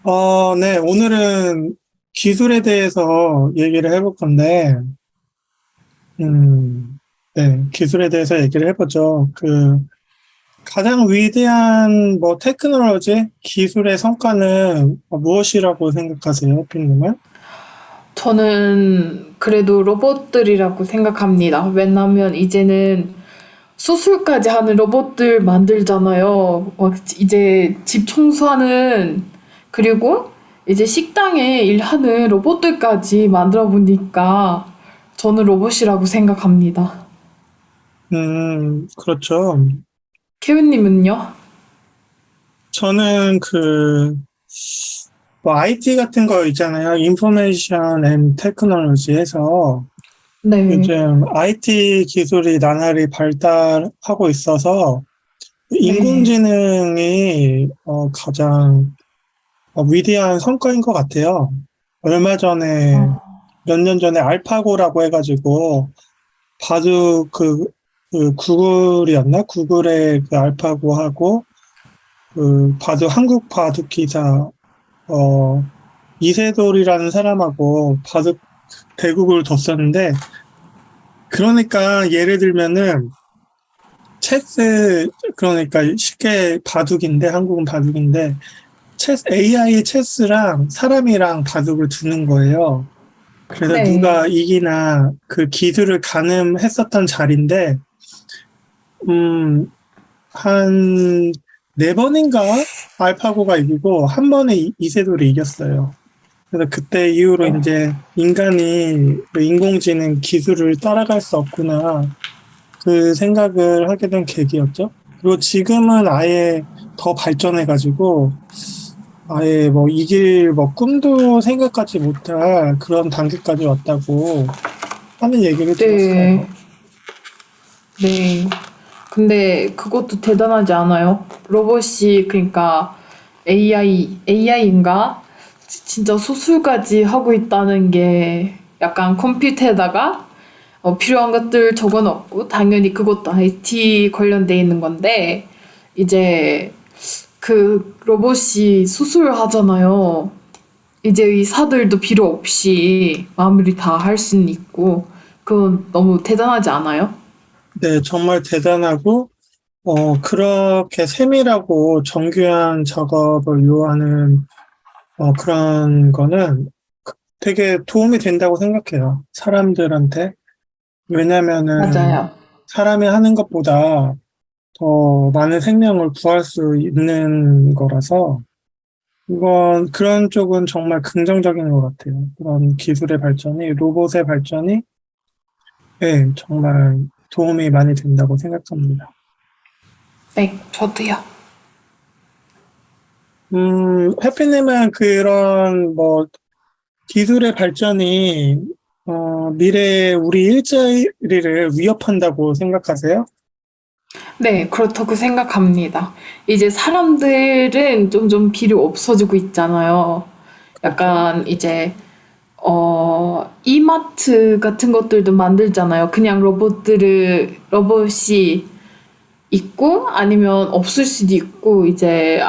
어, 네, 오늘은 기술에 대해서 얘기를 해볼 건데, 네, 기술에 대해서 얘기를 해보죠. 가장 위대한 테크놀로지, 기술의 성과는 무엇이라고 생각하세요, 핀님은? 저는 그래도 로봇들이라고 생각합니다. 왜냐면 이제는 수술까지 하는 로봇들 만들잖아요. 이제 집 청소하는, 그리고 이제 식당에 일하는 로봇들까지 만들어 보니까 저는 로봇이라고 생각합니다. 그렇죠. 케빈님은요? 저는 IT 같은 거 있잖아요. 인포메이션 앤 테크놀로지에서 네, 요즘 IT 기술이 나날이 발달하고 있어서 네. 인공지능이 가장 위대한 성과인 것 같아요. 얼마 전에, 어, 몇 년 전에 알파고라고 해가지고, 바둑 구글이었나? 구글의 그 알파고하고, 한국 바둑 기사, 이세돌이라는 사람하고 바둑 대국을 뒀었는데, 그러니까 예를 들면은, 그러니까 쉽게 바둑인데, 한국은 바둑인데, AI 체스랑 사람이랑 바둑을 두는 거예요. 그래서 네. 누가 이기나 그 기술을 가늠했었던 자리인데, 음, 한 네 번인가 알파고가 이기고 한 번에 이세돌이 이겼어요. 그래서 그때 이후로 이제 인간이 그 인공지능 기술을 따라갈 수 없구나 그 생각을 하게 된 계기였죠. 그리고 지금은 아예 더 발전해가지고 아예 이길 꿈도 생각하지 못할 그런 단계까지 왔다고 하는 얘기를 네, 들었어요. 네. 근데 그것도 대단하지 않아요? 로봇이 그러니까 AI인가? 진짜 수술까지 하고 있다는 게 약간 컴퓨터에다가 필요한 것들 적어 놓고 당연히 그것도 IT 관련돼 있는 건데 이제 그 로봇이 수술하잖아요. 이제 의사들도 필요 없이 마무리 다 할 수는 있고 그건 너무 대단하지 않아요? 네, 정말 대단하고, 그렇게 세밀하고 정교한 작업을 요하는, 그런 거는 되게 도움이 된다고 생각해요. 사람들한테. 왜냐면은, 맞아요. 사람이 하는 것보다 더 많은 생명을 구할 수 있는 거라서, 그런 쪽은 정말 긍정적인 것 같아요. 그런 기술의 발전이, 로봇의 발전이, 네, 정말 도움이 많이 된다고 생각합니다. 네, 저도요. 해피님은 그런 기술의 발전이 미래에 우리 일자리를 위협한다고 생각하세요? 네, 그렇다고 생각합니다. 이제 사람들은 점점 필요 없어지고 있잖아요. 그렇죠. 약간 이제, 이마트 같은 것들도 만들잖아요. 그냥 로봇이 있고 아니면 없을 수도 있고, 이제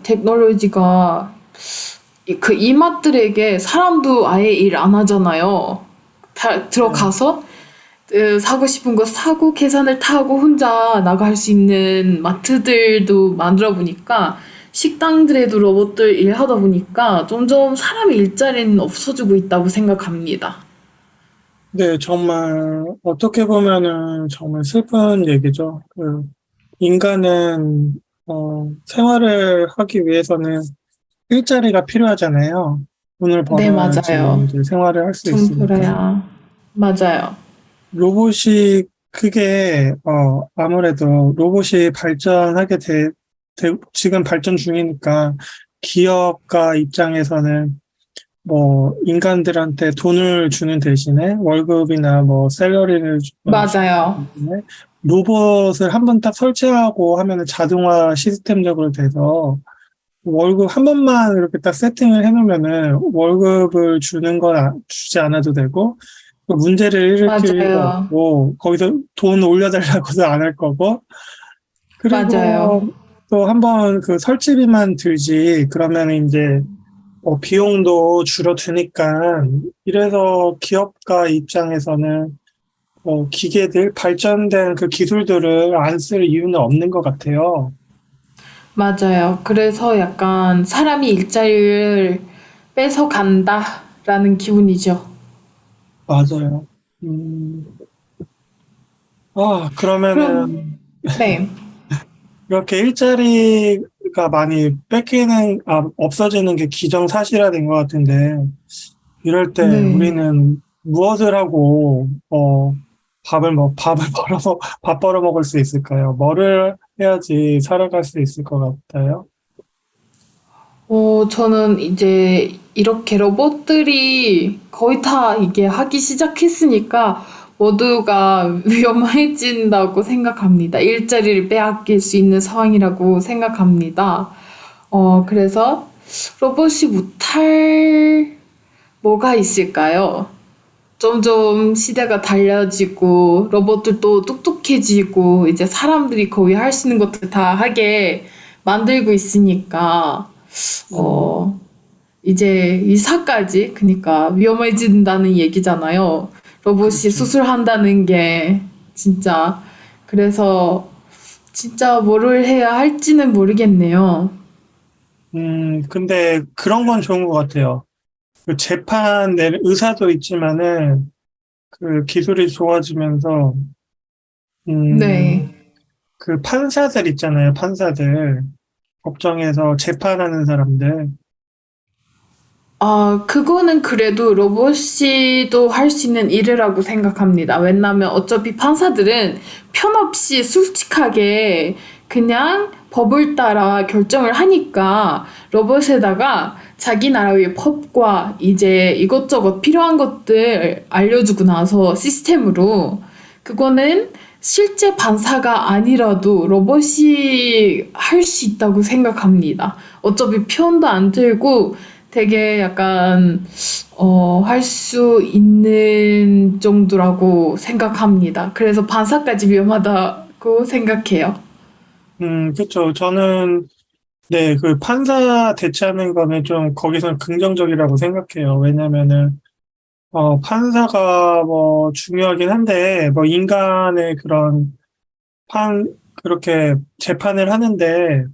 테크놀로지가 그 이마트에게 사람도 아예 일 안 하잖아요. 다 네. 들어가서 사고 싶은 거 사고 계산을 타고 혼자 나갈 수 있는 마트들도 만들어 보니까 식당들에도 로봇들 일하다 보니까 점점 사람의 일자리는 없어지고 있다고 생각합니다. 네, 정말 어떻게 보면은 정말 슬픈 얘기죠. 인간은 생활을 하기 위해서는 일자리가 필요하잖아요. 돈을 네, 벌어야지 맞아요. 이제 생활을 할 수 돈 있으니까. 벌어야. 맞아요. 로봇이 그게 아무래도 로봇이 지금 발전 중이니까 기업가 입장에서는 인간들한테 돈을 주는 대신에 월급이나 샐러리를 주는 맞아요. 대신에 로봇을 한번 딱 설치하고 하면은 자동화 시스템적으로 돼서 월급 한 번만 이렇게 딱 세팅을 해놓으면은 월급을 주지 않아도 되고 또 문제를 일으킬 일도 맞아요. 없고 거기서 돈 올려달라고도 안 할 거고 그리고 맞아요. 또 한번 그 설치비만 들지, 그러면 이제 비용도 줄어드니까, 이래서 기업가 입장에서는 기계들, 발전된 그 기술들을 안 쓸 이유는 없는 것 같아요. 맞아요. 그래서 약간 사람이 일자리를 뺏어 간다라는 기분이죠. 맞아요. 음, 그럼, 그러면은, 네. 이렇게 일자리가 많이 없어지는 게 기정사실화된 것 같은데, 이럴 때 네. 우리는 무엇을 하고, 밥 벌어 먹을 수 있을까요? 뭐를 해야지 살아갈 수 있을 것 같아요? 저는 이제 이렇게 로봇들이 거의 다 이게 하기 시작했으니까 모두가 위험해진다고 생각합니다. 일자리를 빼앗길 수 있는 상황이라고 생각합니다. 그래서 로봇이 못할 뭐가 있을까요? 점점 시대가 달라지고 로봇들도 똑똑해지고 이제 사람들이 거의 할 수 있는 것들 다 하게 만들고 있으니까 음, 어 이제 이사까지 그러니까 위험해진다는 얘기잖아요. 로봇이 그렇죠. 수술한다는 게 진짜 그래서 진짜 뭐를 해야 할지는 모르겠네요. 근데 그런 건 좋은 것 같아요. 그 의사도 있지만은 그 기술이 좋아지면서, 네. 음, 그 판사들 있잖아요. 판사들. 법정에서 재판하는 사람들. 그거는 그래도 로봇이도 할 수 있는 일이라고 생각합니다. 왜냐면 어차피 판사들은 편 없이 솔직하게 그냥 법을 따라 결정을 하니까 로봇에다가 자기 나라의 법과 이제 이것저것 필요한 것들 알려주고 나서 시스템으로 그거는 실제 판사가 아니라도 로봇이 할 수 있다고 생각합니다. 어차피 편도 안 들고 되게 약간 할 수 있는 정도라고 생각합니다. 그래서 반사까지 위험하다고 생각해요. 그렇죠. 저는 네, 그 판사 대체하는 거는 좀 거기선 긍정적이라고 생각해요. 왜냐면은 판사가 뭐 중요하긴 한데 뭐 인간의 판 그렇게 재판을 하는데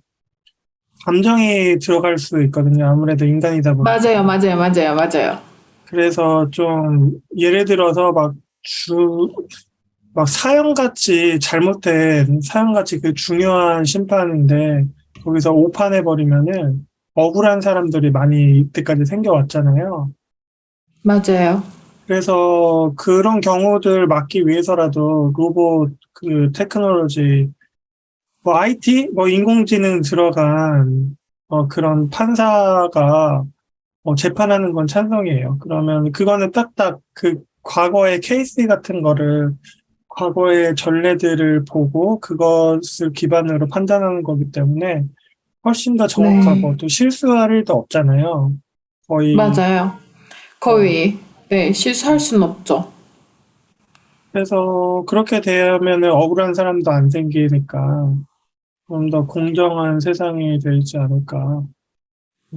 감정이 들어갈 수 있거든요. 아무래도 인간이다 보니까. 맞아요, 맞아요, 맞아요, 맞아요. 그래서 좀 예를 들어서 막 사형같이 그 중요한 심판인데 거기서 오판해 버리면은 억울한 사람들이 많이 이때까지 생겨왔잖아요. 맞아요. 그래서 그런 경우들 막기 위해서라도 로봇 그 테크놀로지 뭐 IT 뭐 인공지능 들어간 그런 판사가 재판하는 건 찬성이에요. 그러면 그거는 딱딱 그 과거의 케이스 같은 거를 과거의 전례들을 보고 그것을 기반으로 판단하는 거기 때문에 훨씬 더 네, 정확하고 또 실수할 일도 없잖아요. 거의 맞아요. 어, 거의 네, 실수할 수는 없죠. 그래서 그렇게 되면은 억울한 사람도 안 생기니까 좀 더 공정한 세상이 되지 않을까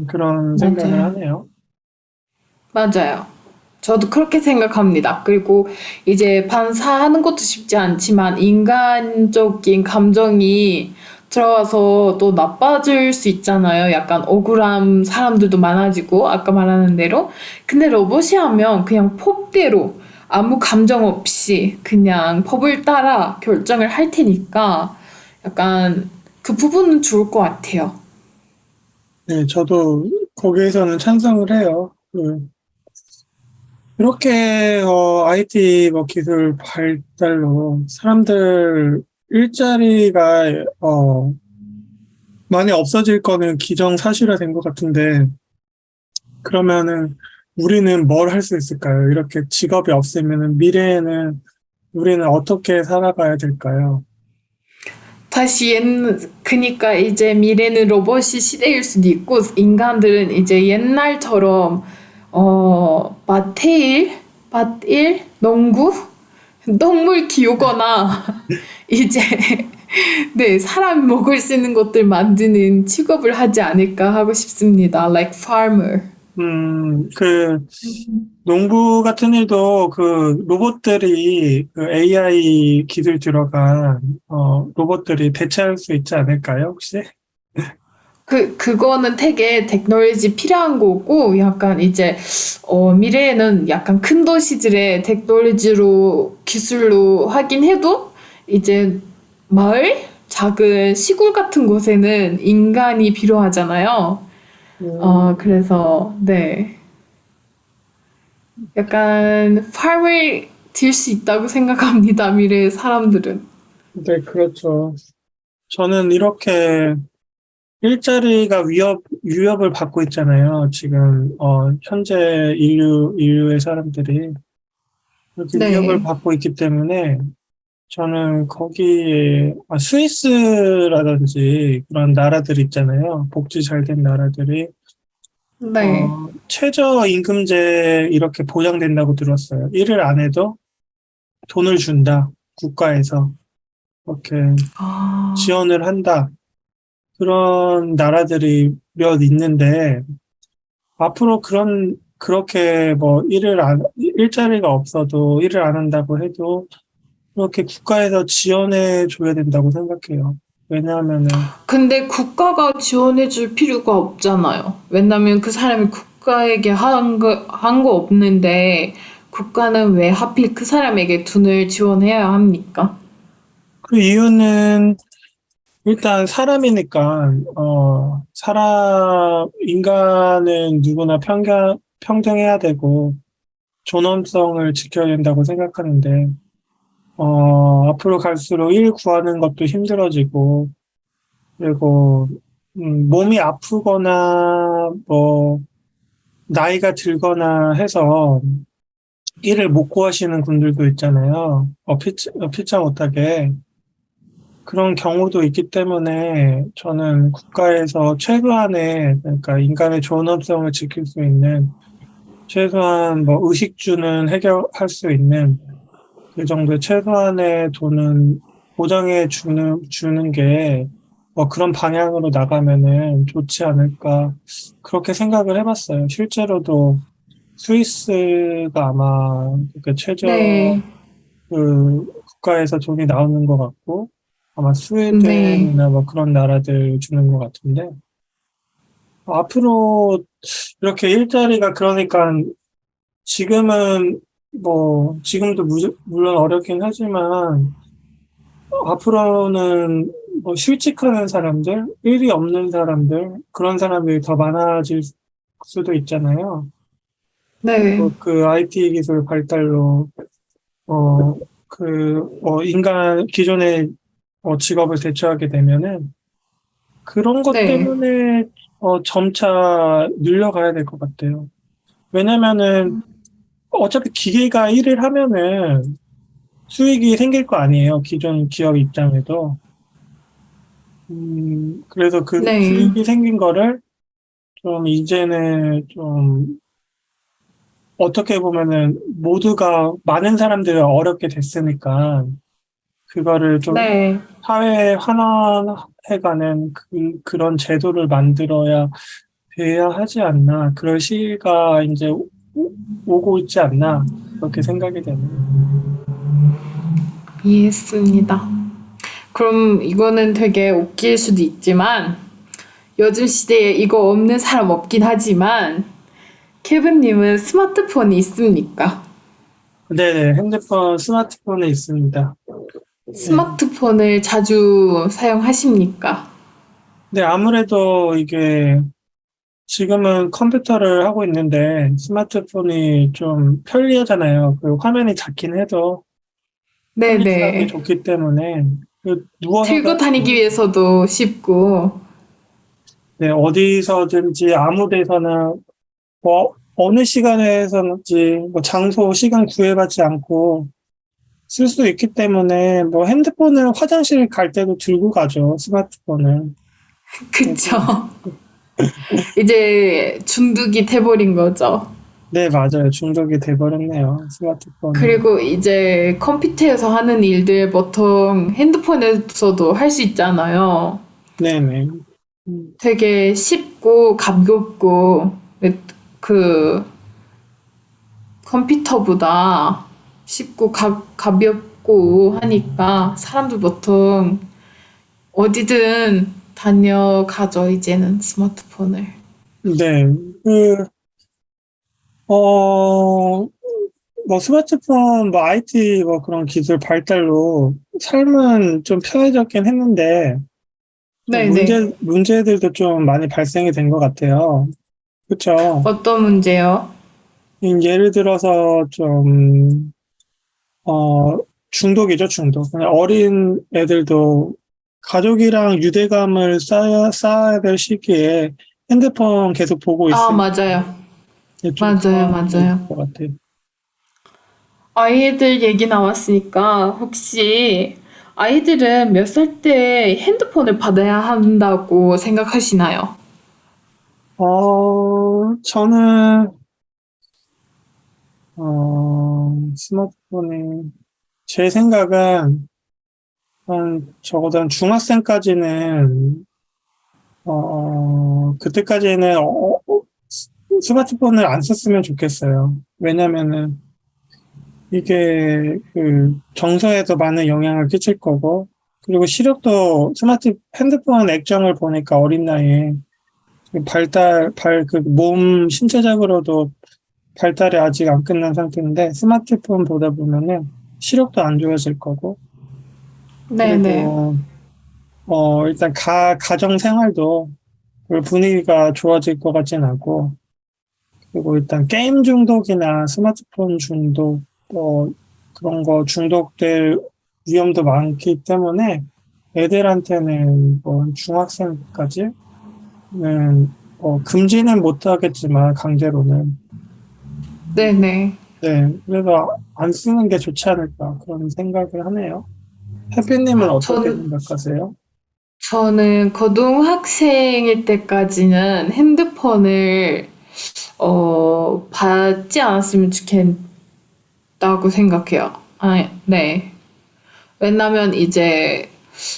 그런 생각을 맞아요. 하네요. 맞아요. 저도 그렇게 생각합니다. 그리고 이제 반사하는 것도 쉽지 않지만 인간적인 감정이 들어와서 또 나빠질 수 있잖아요. 약간 억울한 사람들도 많아지고, 아까 말하는 대로. 근데 로봇이 하면 그냥 법대로 아무 감정 없이 그냥 법을 따라 결정을 할 테니까 약간 그 부분은 좋을 것 같아요. 네, 저도 거기에서는 찬성을 해요. 이렇게 IT 뭐 기술 발달로 사람들 일자리가 많이 없어질 거는 기정사실화된 것 같은데 그러면은 우리는 뭘 할 수 있을까요? 이렇게 직업이 없으면은 미래에는 우리는 어떻게 살아가야 될까요? 다시 그니까 이제 미래는 로봇이 시대일 수도 있고 인간들은 이제 옛날처럼 밭일, 농구, 동물 키우거나 이제 네, 사람 먹을 수 있는 것들 만드는 직업을 하지 않을까 하고 싶습니다. Like farmer. 그, 농부 같은 일도 그 로봇들이 그 AI 기술 들어간, 로봇들이 대체할 수 있지 않을까요, 혹시? 그거는 되게 테크놀로지 필요한 거고, 약간 이제, 미래에는 약간 큰 도시들의 테크놀로지로, 기술로 하긴 해도, 이제 마을? 작은 시골 같은 곳에는 인간이 필요하잖아요. 음, 그래서, 네. 약간, farmer 될 수 있다고 생각합니다, 미래의 사람들은. 네, 그렇죠. 저는 이렇게 일자리가 위협을 받고 있잖아요. 지금, 현재 인류의 사람들이 이렇게 위협을 네. 받고 있기 때문에 저는 거기에, 스위스라든지 그런 나라들 있잖아요. 복지 잘 된 나라들이, 네. 최저임금제 이렇게 보장된다고 들었어요. 일을 안 해도 돈을 준다. 국가에서. 이렇게 아, 지원을 한다. 그런 나라들이 몇 있는데, 앞으로 그렇게 뭐 일자리가 없어도 일을 안 한다고 해도 그렇게 국가에서 지원해 줘야 된다고 생각해요. 왜냐하면은, 근데 국가가 지원해 줄 필요가 없잖아요. 왜냐면 그 사람이 국가에게 한 거 없는데, 국가는 왜 하필 그 사람에게 돈을 지원해야 합니까? 그 이유는 일단 사람이니까, 인간은 누구나 평등해야 되고, 존엄성을 지켜야 된다고 생각하는데, 앞으로 갈수록 일 구하는 것도 힘들어지고, 그리고, 몸이 아프거나, 뭐, 나이가 들거나 해서 일을 못 구하시는 분들도 있잖아요. 피차 못하게. 그런 경우도 있기 때문에 저는 국가에서 최소한의, 그러니까 인간의 존엄성을 지킬 수 있는 최소한 뭐 의식주는 해결할 수 있는 그 정도의 최소한의 돈은 주는 게 뭐 그런 방향으로 나가면은 좋지 않을까 그렇게 생각을 해봤어요. 실제로도 스위스가 아마 그 최저 네, 국가에서 돈이 나오는 것 같고 아마 네, 스웨덴이나 뭐 그런 나라들 주는 것 같은데 앞으로 이렇게 일자리가 그러니까 지금은 지금도 물론 어렵긴 하지만 앞으로는 뭐 실직하는 사람들, 일이 없는 사람들, 그런 사람들이 더 많아질 수도 있잖아요. 네, 그리고 그 IT 기술 발달로, 어, 기존의 직업을 대체하게 되면은 그런 것 네. 때문에 점차 늘려가야 될 것 같아요. 왜냐면은 어차피 기계가 일을 하면은 수익이 생길 거 아니에요. 기존 기업 입장에도. 그래서 그 네. 수익이 생긴 거를 좀 이제는 좀 어떻게 보면은 모두가 많은 사람들이 어렵게 됐으니까 그거를 좀 네. 사회에 환원해가는 그런 제도를 만들어야 돼야 하지 않나. 그럴 시기가 이제 오고 있지 않나. 그렇게 생각이 되네요. 이해했습니다. 그럼 이거는 되게 웃길 수도 있지만, 요즘 시대에 이거 없는 사람 없긴 하지만, 케빈님은 스마트폰이 있습니까? 네네. 스마트폰에 있습니다. 네. 스마트폰을 자주 사용하십니까? 근데 아무래도 이게 지금은 컴퓨터를 하고 있는데 스마트폰이 좀 편리하잖아요. 그 화면이 작긴 해도 편리성이 네네. 좋기 때문에 누워서도 들고 할 수 다니기 있고, 위해서도 쉽고, 네, 어디서든지 아무 데서나 어느 시간에서든지 장소, 시간 구애받지 않고 쓸 수 있기 때문에 핸드폰을 화장실 갈 때도 들고 가죠. 스마트폰을. 그래서 그쵸. 이제 중독이 돼버린 거죠. 네, 맞아요. 중독이 돼버렸네요. 스마트폰이. 그리고 이제 컴퓨터에서 하는 일들 보통 핸드폰에서도 할 수 있잖아요. 네네. 음, 되게 쉽고 가볍고 그 컴퓨터보다 쉽고 가볍고 하니까 사람들 보통 어디든 다녀가죠, 이제는 스마트폰을. 네. 그, 뭐 스마트폰, 뭐 IT, 뭐 그런 기술 발달로 삶은 좀 편해졌긴 했는데, 좀 네네. 문제들도 좀 많이 발생이 된 것 같아요. 그쵸? 어떤 문제요? 예를 들어서 좀, 어, 중독이죠, 중독. 그냥 어린 애들도 가족이랑 유대감을 쌓아야 될 시기에 핸드폰 계속 보고 아, 있으니 맞아요. 좀 맞아요, 그런 게 있을 맞아요. 것 같아요. 아이들 얘기 나왔으니까 혹시 아이들은 몇 살 때 핸드폰을 받아야 한다고 생각하시나요? 저는, 스마트폰이, 제 생각은, 적어도 한 중학생까지는, 그때까지는, 스마트폰을 안 썼으면 좋겠어요. 왜냐면은, 이게, 정서에도 많은 영향을 끼칠 거고, 그리고 시력도 핸드폰 액정을 보니까 어린 나이에, 몸 신체적으로도 발달이 아직 안 끝난 상태인데 스마트폰 보다 보면은 시력도 안 좋아질 거고 네네. 그리고 일단 가정 생활도 별 분위기가 좋아질 것 같진 않고 그리고 일단 게임 중독이나 스마트폰 중독 그런 거 중독될 위험도 많기 때문에 애들한테는 뭐 중학생까지는 금지는 못하겠지만 강제로는 네네. 네, 그래서 안 쓰는 게 좋지 않을까 그런 생각을 하네요. 해피님은 어떻게 전, 생각하세요? 저는 고등학생일 때까지는 핸드폰을, 받지 않았으면 좋겠다고 생각해요. 아, 네. 왜냐면 이제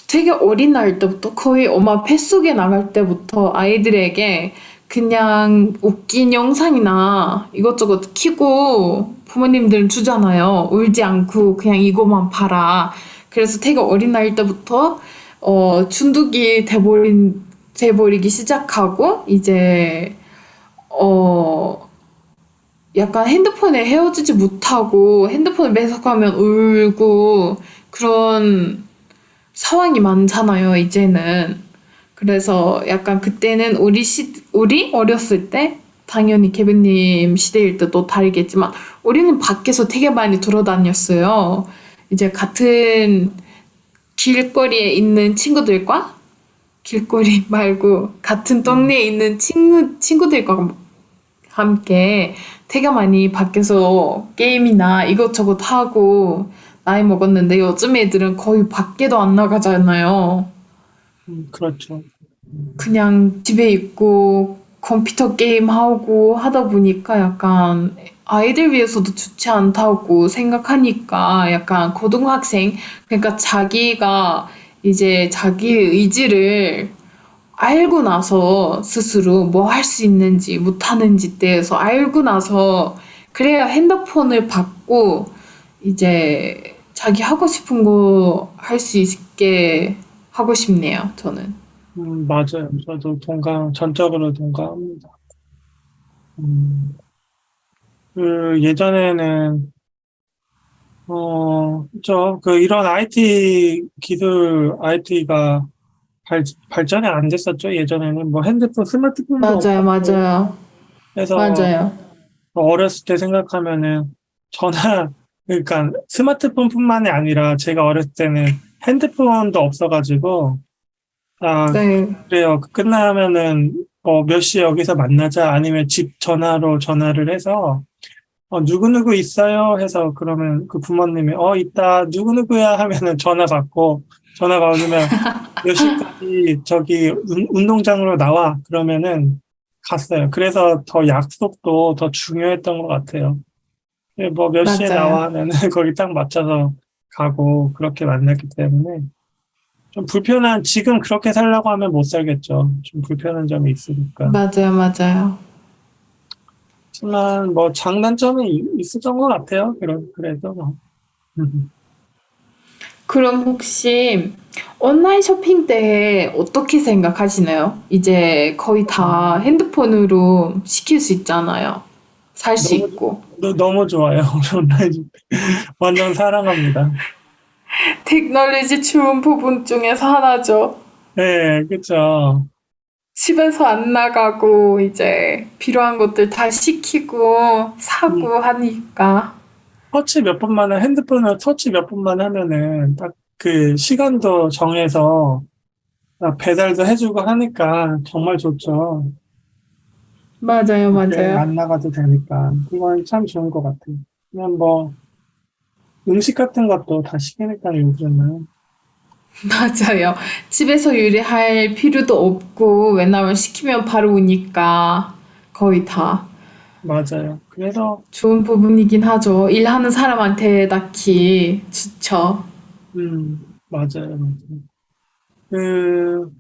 되게 어린 나이 때부터 거의 엄마 뱃속에 나갈 때부터 아이들에게 그냥 웃긴 영상이나 이것저것 키고 부모님들은 주잖아요. 울지 않고 그냥 이거만 봐라. 그래서 되게 어린 나이 때부터 중독이 돼버리기 시작하고 이제 어 약간 핸드폰에 헤어지지 못하고 핸드폰을 매석하면 울고 그런 상황이 많잖아요, 이제는. 그래서 약간 그때는 우리 어렸을 때, 당연히 케빈님 시대일 때도 다르겠지만, 우리는 밖에서 되게 많이 돌아다녔어요. 이제 같은 길거리에 있는 친구들과, 길거리 말고, 같은 음, 동네에 있는 친구들과 함께 되게 많이 밖에서 게임이나 이것저것 하고, 나이 먹었는데 요즘 애들은 거의 밖에도 안 나가잖아요. 그렇죠. 그냥 집에 있고 컴퓨터 게임 하고 하다 보니까 약간 아이들 위해서도 좋지 않다고 생각하니까 약간 고등학생, 그러니까 자기가 이제 자기의 의지를 알고 나서 스스로 뭐 할 수 있는지 못하는지 대해서 알고 나서 그래야 핸드폰을 받고 이제 자기 하고 싶은 거 할 수 있게 하고 싶네요, 저는. 맞아요. 저도 전적으로 동감합니다. 음, 예전에는, 이런 IT가 발전이 안 됐었죠. 예전에는 뭐 스마트폰도 맞아요, 없었고, 맞아요, 해서 맞아요. 어렸을 때 생각하면은 전화, 그러니까 스마트폰뿐만이 아니라 제가 어렸을 때는 핸드폰도 없어가지고, 아, 네. 그래요. 끝나면은 몇 시에 여기서 만나자 아니면 집 전화로 전화를 해서 누구누구 있어요? 해서 그러면 그 부모님이 있다. 누구누구야 하면은 전화 받으면 몇 시까지 저기 운동장으로 나와. 그러면은 갔어요. 그래서 더 약속도 더 중요했던 것 같아요. 뭐 몇 시에 나와 맞아요. 하면은 거기 딱 맞춰서 가고 그렇게 만났기 때문에 좀 불편한, 지금 그렇게 살려고 하면 못 살겠죠. 좀 불편한 점이 있으니까. 맞아요, 맞아요. 하지만 뭐 장단점이 있었던 것 같아요. 그래도 뭐. 그럼 혹시 온라인 쇼핑 때 어떻게 생각하시나요? 이제 거의 다 핸드폰으로 시킬 수 있잖아요. 살 수 너무, 있고. 너무 좋아요. 온라인 쇼핑. 완전 사랑합니다. 테크놀로지 좋은 부분 중에서 하나죠. 네, 그쵸. 집에서 안 나가고 이제 필요한 것들 다 시키고 음, 사고 하니까. 터치 몇 번만, 핸드폰을 터치 몇 번만 하면은 딱 그 시간도 정해서 배달도 해주고 하니까 정말 좋죠. 맞아요, 이렇게 맞아요. 안 나가도 되니까. 그건 참 좋은 것 같아요. 그냥 뭐 음식 같은 것도 다 시키니까 요즘은. 맞아요. 집에서 요리할 필요도 없고 왜냐면 시키면 바로 오니까 거의 다 맞아요. 그래서, 좋은 부분이긴 하죠. 일하는 사람한테 딱히 좋죠. 맞아요. 맞아요. 그,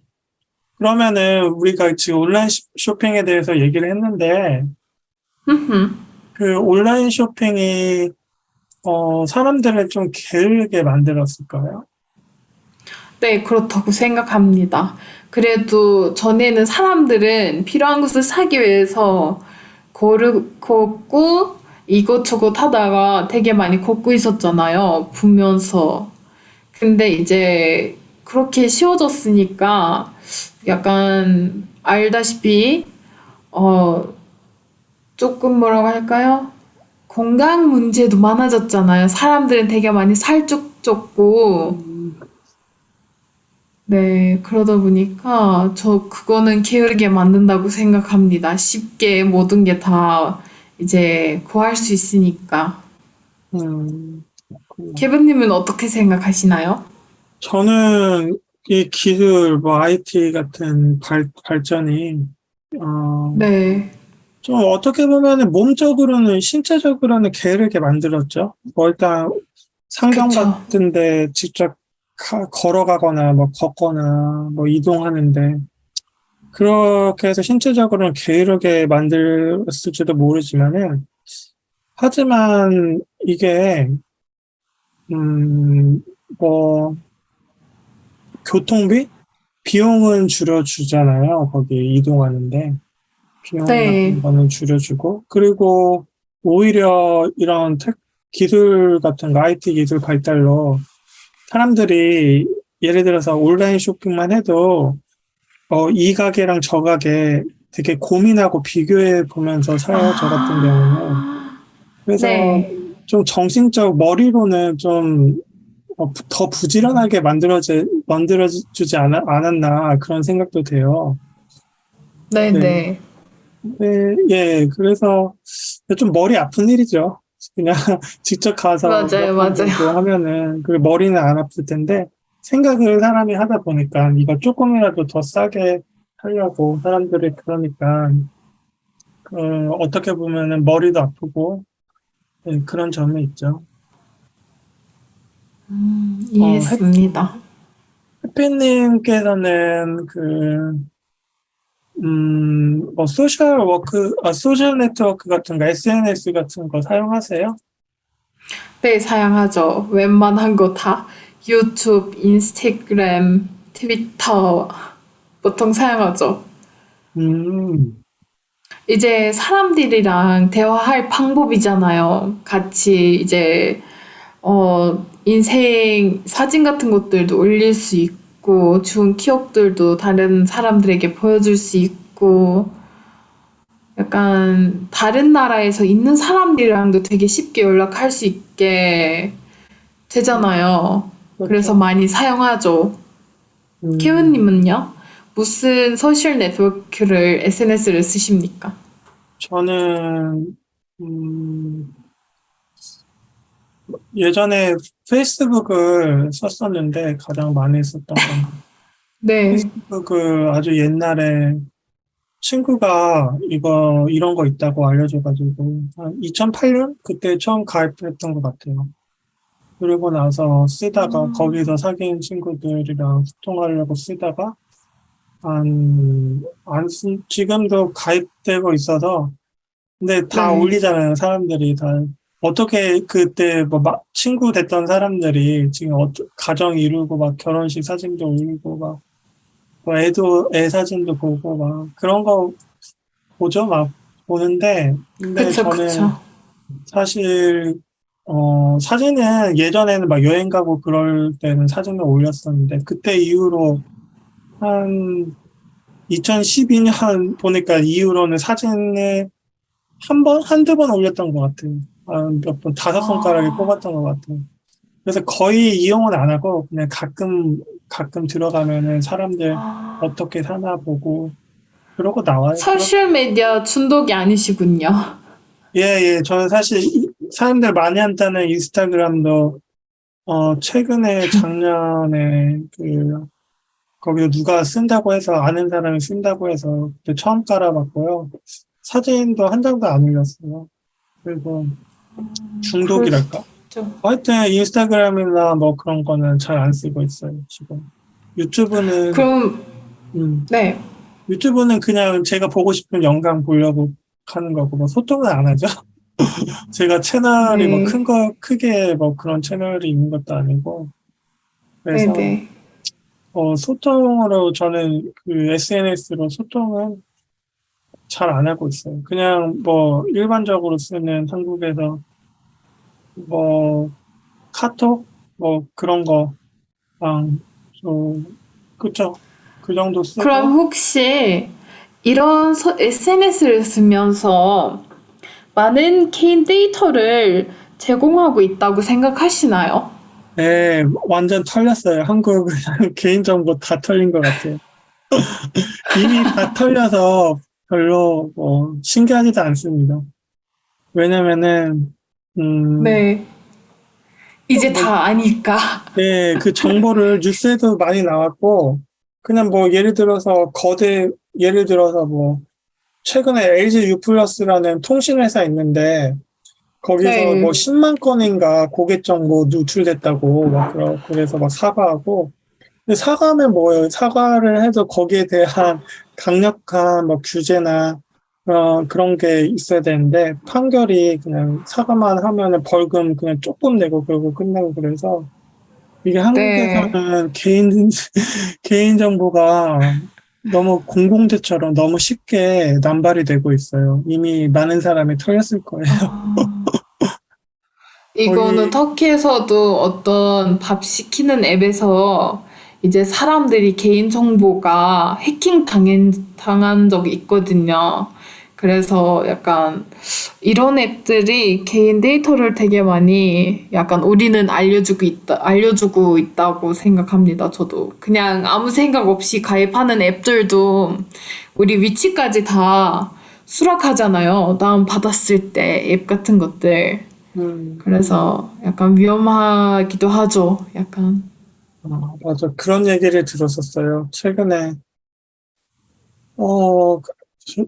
그러면은 우리가 지금 온라인 쇼핑에 대해서 얘기를 했는데, 그 온라인 쇼핑이, 사람들을 좀 게으르게 만들었을까요? 네, 그렇다고 생각합니다. 그래도 전에는 사람들은 필요한 것을 사기 위해서 걷고 이것저것 하다가 되게 많이 걷고 있었잖아요. 보면서. 근데 이제 그렇게 쉬워졌으니까 약간 알다시피 어 조금 뭐라고 할까요? 건강 문제도 많아졌잖아요. 사람들은 되게 많이 살쪄 쪘고 음, 네, 그러다 보니까 저 그거는 게으르게 만든다고 생각합니다. 쉽게 모든 게 다 이제 구할 수 있으니까. 그렇구나. 케빈님은 어떻게 생각하시나요? 저는 이 기술, 뭐 IT 같은 발전이, 어, 네, 좀 어떻게 보면은 몸적으로는, 신체적으로는 게으르게 만들었죠. 뭐 일단 상점 그쵸. 같은데 직접 걸어가거나 뭐 걷거나 뭐 이동하는데 그렇게 해서 신체적으로는 게으르게 만들었을지도 모르지만은 하지만 이게 음 뭐 교통비 비용은 줄여주잖아요. 거기 이동하는데 비용 네, 같은 거는 줄여주고 그리고 오히려 이런 기술 같은 거 IT 기술 발달로 사람들이 예를 들어서 온라인 쇼핑만 해도 이 가게랑 저 가게 되게 고민하고 비교해 보면서 사요, 저 같은 경우는. 아, 그래서 네, 좀 정신적, 머리로는 좀 더 부지런하게 만들어주지 않았나 그런 생각도 돼요. 네, 네. 네. 네, 예, 그래서 좀 머리 아픈 일이죠. 그냥 직접 가서 몇 맞아요, 번 맞아요. 정도 하면은 그 머리는 안 아플 텐데 생각을 사람이 하다 보니까 이거 조금이라도 더 싸게 하려고 사람들이 그러니까 어떻게 보면은 머리도 아프고 예, 그런 점이 있죠. 어, 이해했습니다. 해피님께서는 뭐 소셜 네트워크 같은 거, SNS 같은 거 사용하세요? 네, 사용하죠. 웬만한 거 다. 유튜브, 인스타그램, 트위터, 보통 사용하죠. 음, 이제 사람들이랑 대화할 방법이잖아요. 같이 이제 인생 사진 같은 것들도 올릴 수 있고, 좋은 기억들도 다른 사람들에게 보여줄 수 있고, 약간 다른 나라에서 있는 사람들이랑도 되게 쉽게 연락할 수 있게 되잖아요. 그래서 그렇죠. 많이 사용하죠. 음, 케우님은요? 무슨 소셜 네트워크를 SNS를 쓰십니까? 저는, 예전에 페이스북을 썼었는데 가장 많이 썼던 건 네, 페이스북을 아주 옛날에 친구가 이런 거 있다고 알려줘가지고, 한 2008년? 그때 처음 가입했던 것 같아요. 그러고 나서 쓰다가, 거기서 사귄 친구들이랑 소통하려고 쓰다가, 지금도 가입되고 있어서, 근데 다 네. 올리잖아요, 사람들이 다. 어떻게 그때 친구 됐던 사람들이 지금 가정 이루고 막 결혼식 사진도 올리고 막, 애 사진도 보고 막 그런 거 보죠, 막 보는데, 근데 그쵸, 저는 그쵸. 사실, 사진은 예전에는 막 여행 가고 그럴 때는 사진을 올렸었는데, 그때 이후로 한 2012년 보니까 이후로는 사진을 한두 번 올렸던 것 같아요. 몇 번, 다섯 손가락에 아, 꼽았던 것 같아요. 그래서 거의 이용은 안 하고, 그냥 가끔 들어가면은 사람들 어떻게 사나 보고, 그러고 나와요. 소셜미디어 중독이 아니시군요. 예, 예. 저는 사실 사람들 많이 한다는 인스타그램도, 최근에 작년에 거기서 누가 쓴다고 해서, 아는 사람이 쓴다고 해서 그때 처음 깔아봤고요. 사진도 한 장도 안 올렸어요. 그래서 그럴 수도 중독이랄까? 있죠. 하여튼 인스타그램이나 뭐 그런 거는 잘 안 쓰고 있어요, 지금. 유튜브는, 그럼, 음, 네. 유튜브는 그냥 제가 보고 싶은 영상 보려고 하는 거고, 뭐 소통은 안 하죠. 제가 채널이 뭐 네. 크게 뭐 그런 채널이 있는 것도 아니고, 그래서, 네네. 소통으로 저는 그 SNS로 소통은 잘 안 하고 있어요. 그냥 뭐 일반적으로 쓰는 한국에서 뭐 카톡? 뭐 그런 좀, 그쵸. 그 정도 그럼 쓰고, 혹시 이런 SNS를 쓰면서 많은 개인 데이터를 제공하고 있다고 생각하시나요? 네, 완전 털렸어요. 한국은 개인정보 다 털린 것 같아요. 이미 다 털려서 별로 신기하지도 않습니다. 왜냐면은, 음, 네. 이제 뭐, 다 아니까. 네, 그 정보를 뉴스에도 많이 나왔고, 그냥 뭐 예를 들어서 뭐, 최근에 LG U 플러스라는 통신회사 있는데, 거기서 뭐 네. 10만 건인가 고객 정보 누출됐다고 그래서 막 사과하고, 근데 사과하면 뭐예요? 사과를 해도 거기에 대한 강력한 뭐 규제나 그런 게 있어야 되는데 판결이 그냥 사과만 하면은 벌금 그냥 조금 내고 그러고 끝내고 그래서 이게 네. 한국에서는 개인 정보가 너무 공공재처럼 너무 쉽게 남발이 되고 있어요. 이미 많은 사람이 털렸을 거예요. 이거는 거기 터키에서도 어떤 밥 시키는 앱에서 이제 사람들이 개인정보가 당한 적이 있거든요. 그래서 약간 이런 앱들이 개인 데이터를 되게 많이 약간 우리는 알려주고 있다고 생각합니다. 저도. 그냥 아무 생각 없이 가입하는 앱들도 우리 위치까지 다 수락하잖아요. 다운 받았을 때 앱 같은 것들. 그래서 약간 위험하기도 하죠. 약간. 맞아. 그런 얘기를 들었었어요. 최근에, 어,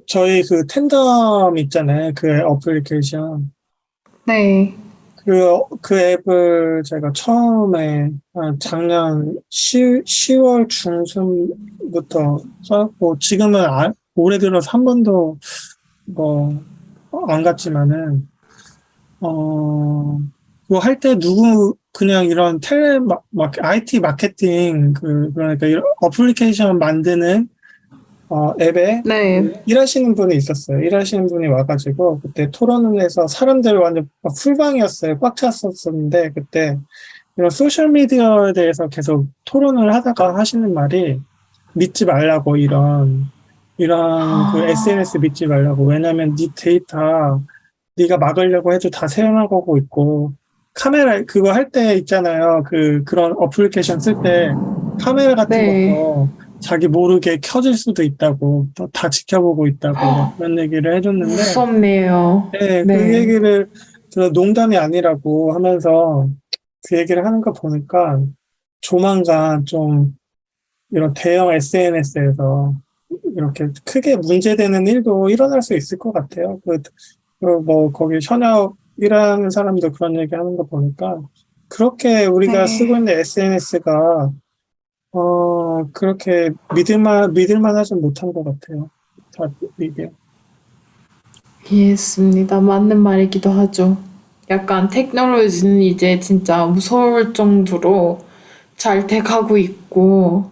저희 그 텐덤 있잖아요. 그 어플리케이션. 네. 그 앱을 제가 처음에 작년 10월 중순부터 써고 지금은 올해 들어서 한 번도 뭐, 안 갔지만은, 그거 할 때 그냥 이런 IT 마케팅, 그러니까 이런 어플리케이션 만드는, 앱에 네. 일하시는 분이 있었어요. 일하시는 분이 와가지고, 그때 토론을 해서 사람들 완전 막 풀방이었어요. 꽉 찼었었는데, 그때 이런 소셜미디어에 대해서 계속 토론을 하다가 하시는 말이, 믿지 말라고, 이런 그 SNS 믿지 말라고. 왜냐면 네 데이터, 네가 막으려고 해도 다 새어나가고 있고 카메라 그거 할 때 있잖아요. 그런 어플리케이션 쓸 때 카메라 같은 네. 것도 자기 모르게 켜질 수도 있다고 또 다 지켜보고 있다고 막 그런 얘기를 해줬는데 무섭네요. 네, 그 네. 얘기를 농담이 아니라고 하면서 그 얘기를 하는 거 보니까 조만간 좀 이런 대형 SNS에서 이렇게 크게 문제되는 일도 일어날 수 있을 것 같아요. 뭐, 거기 현역 일하는 사람도 그런 얘기 하는 거 보니까, 그렇게 우리가 쓰고 네. 있는 SNS가, 그렇게 믿을만 하진 못한 것 같아요. 다, 이게. 이해했습니다. 맞는 말이기도 하죠. 약간 테크놀로지는 이제 진짜 무서울 정도로 잘 돼가고 있고,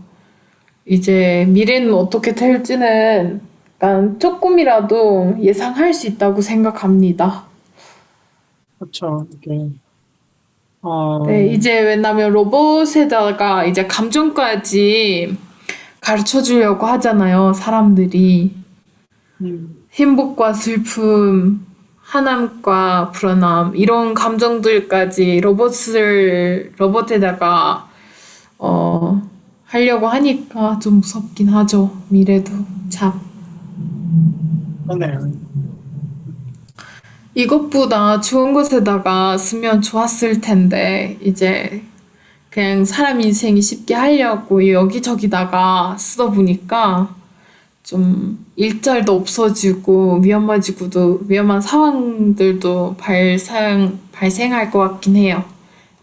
이제 미래는 어떻게 될지는 약간 조금이라도 예상할 수 있다고 생각합니다. 그렇죠. 이게, 네, 어, 이제 왜냐면 로봇에다가 이제 감정까지 가르쳐 주려고 하잖아요, 사람들이. 음, 행복과 슬픔, 화남과 불안함, 이런 감정들까지 로봇에다가, 어, 하려고 하니까 좀 무섭긴 하죠, 미래도. 참. 그러네요. 이것보다 좋은 곳에다가 쓰면 좋았을 텐데, 이제 그냥 사람 인생이 쉽게 하려고 여기저기다가 쓰다 보니까 좀 일자리도 없어지고 위험해지고도 위험한 상황들도 발생할 것 같긴 해요.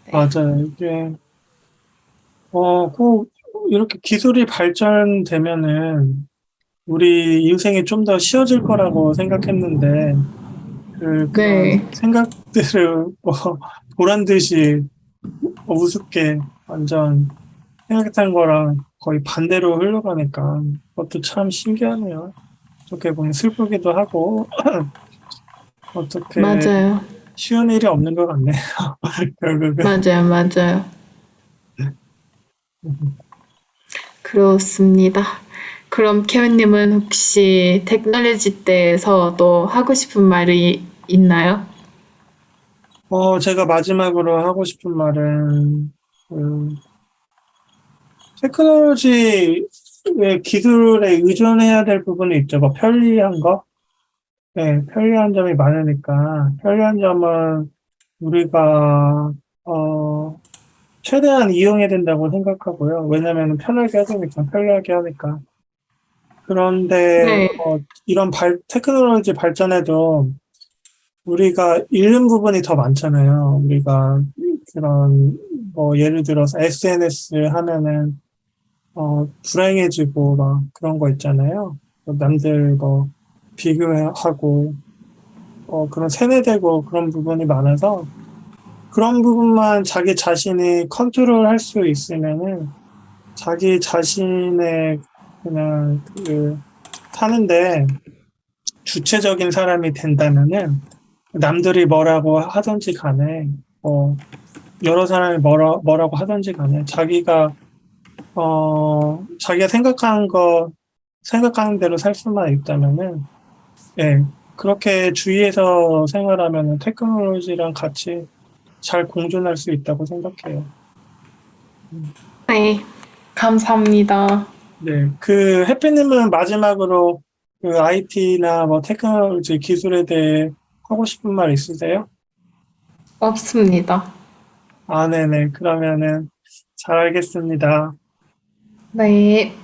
네. 맞아요. 이게, 꼭 이렇게 기술이 발전되면은 우리 인생이 좀 더 쉬워질 거라고 생각했는데, 그런 네. 생각들을 뭐, 보란 듯이 우습게 완전 생각했던 거랑 거의 반대로 흘러가니까 그것도 참 신기하네요. 어떻게 보면 슬프기도 하고, 어떻게 맞아요. 쉬운 일이 없는 것 같네요. 결국은. 맞아요. 맞아요. 그렇습니다. 그럼 케빈님은 혹시 테크놀로지 대해서 또 하고 싶은 말이 있나요? 제가 마지막으로 하고 싶은 말은, 테크놀로지의 기술에 의존해야 될 부분이 있죠. 뭐 편리한 거? 네, 편리한 점이 많으니까, 편리한 점은 우리가, 최대한 이용해야 된다고 생각하고요. 왜냐면 편하게 하니까, 편리하게 하니까. 그런데, 네. 이런 테크놀로지 발전에도 우리가 잃는 부분이 더 많잖아요. 우리가 그런, 뭐, 예를 들어서 SNS 하면은, 불행해지고 막 그런 거 있잖아요. 남들 뭐, 비교하고, 그런 세뇌되고 그런 부분이 많아서 그런 부분만 자기 자신이 컨트롤 할 수 있으면은 자기 자신의 그냥 사는데 주체적인 사람이 된다면은 남들이 뭐라고 하든지 간에 뭐 여러 사람이 뭐라고 하든지 간에 자기가 생각하는 대로 살 수만 있다면은 예, 그렇게 주위에서 생활하면은 테크놀로지랑 같이 잘 공존할 수 있다고 생각해요. 음, 네. 감사합니다. 네, 해피님은 마지막으로 IT나 뭐 테크놀로지 기술에 대해 하고 싶은 말 있으세요? 없습니다. 아, 네네. 그러면은 잘 알겠습니다. 네.